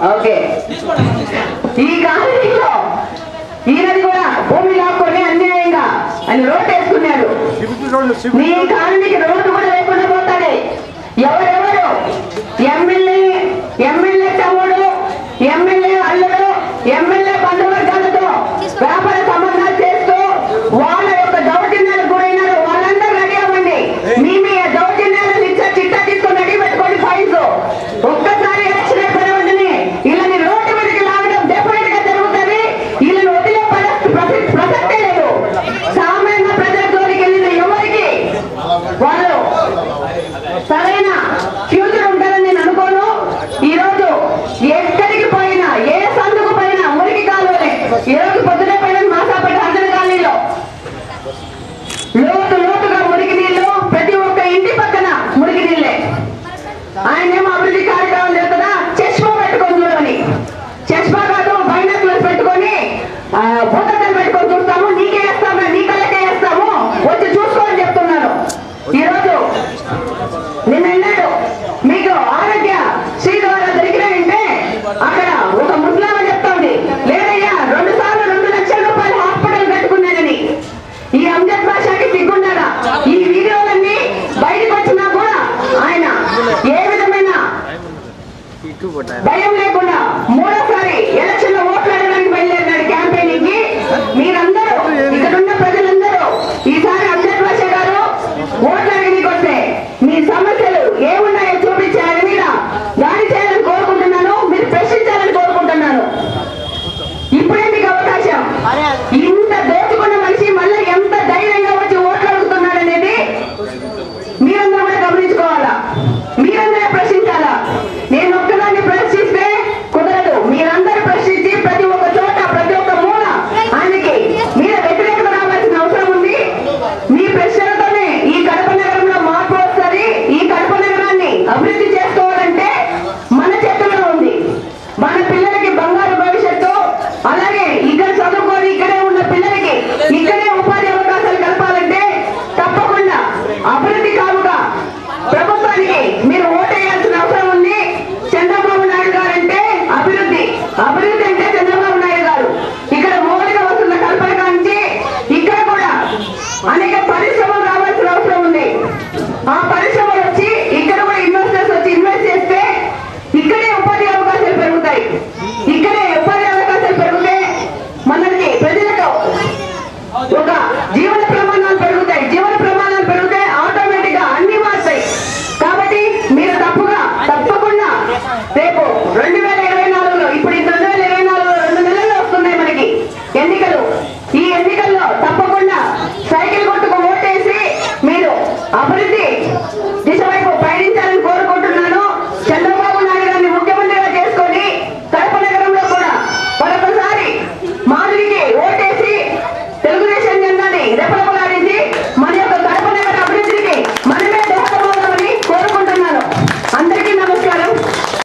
Okay, ఈ కాలనీలో ఈయనది కూడా భూమి లాక్కొని అన్యాయంగా ఆయన రోడ్డు వేసుకున్నాడు. నీ కాలనీకి రోడ్డు కూడా లేకుండా పోతాడే. ఎవరెవరు ఎమ్మెల్యే తమ్ముడు, ఎమ్మెల్యే అల్లుడు, ఎమ్మెల్యే బంధువర్గాలతో వ్యాపార సంబంధాలు చేస్తూ వాళ్ళ యొక్క దౌర్జన్యాలకు గురైనారు. వాళ్ళందరూ రెడీ అవ్వండి. మీ దౌర్జన్యాలను ఇచ్చే చిట్టా తీసుకొని రెడీ పెట్టుకోండి. ఫైల్స్ ఒక్కసారి ఎలక్షన్ అయిపోయిన వెంటనే వీళ్ళని రోడ్డు మీదకి లాగడం డెఫినెట్ గా జరుగుతుంది. వీళ్ళని వదిలే ప్రసక్తే లేదు. సామాన్య ప్రజల జోలికి వెళ్ళిన ఎవరికి వాళ్ళు సరైన ఫ్యూచర్ ఉంటుందని నేను అనుకోను. ఈ రోజు ఎక్కడికి పోయినా, ఏ సందుకు పోయినా మురికి కాలువలే. ఈ రోజు పొద్దునే పోయిన మాసాపేట హర్జన కాలనీలో లోతుగా మురికి నీళ్లు, ప్రతి ఒక్క ఇంటి పక్కన మురికి నీళ్లే. ఆయనేమో అభివృద్ధి కార్యక్రమం చేస్తున్నా చష్మా పెట్టుకొని చూడమని, చష్మా కాదు బైనాకులర్స్ పెట్టుకొని భూతద్దం పెట్టుకొని చూస్తాము, నీకే వేస్తాము, నీ కళ్ళకే వేస్తాము, వచ్చి చూసుకోని చెప్తున్నాను. ఈరోజు నిన్నన్నాడు మీకు ఆరోగ్య శ్రీ ద్వారా దొరికినాయంటే అక్కడ ఒక ముస్లామ చెప్తోంది, లేదయ్యా 2 సార్లు 2 లక్షల రూపాయలు హాస్పిటల్ కట్టుకున్నానని. ఈ అంజద్ భాషకి సిగ్గుండాలా? ఈ వీడియోలన్నీ బయటకు వచ్చినా కూడా ఆయన ఏ విధమైన భయం లేకుండా 3వ సారి ఎలక్షన్ లో ఓట్లు అడగడానికి బయలుదేరినాడు క్యాంపెయినింగ్ కి. మీరందరూ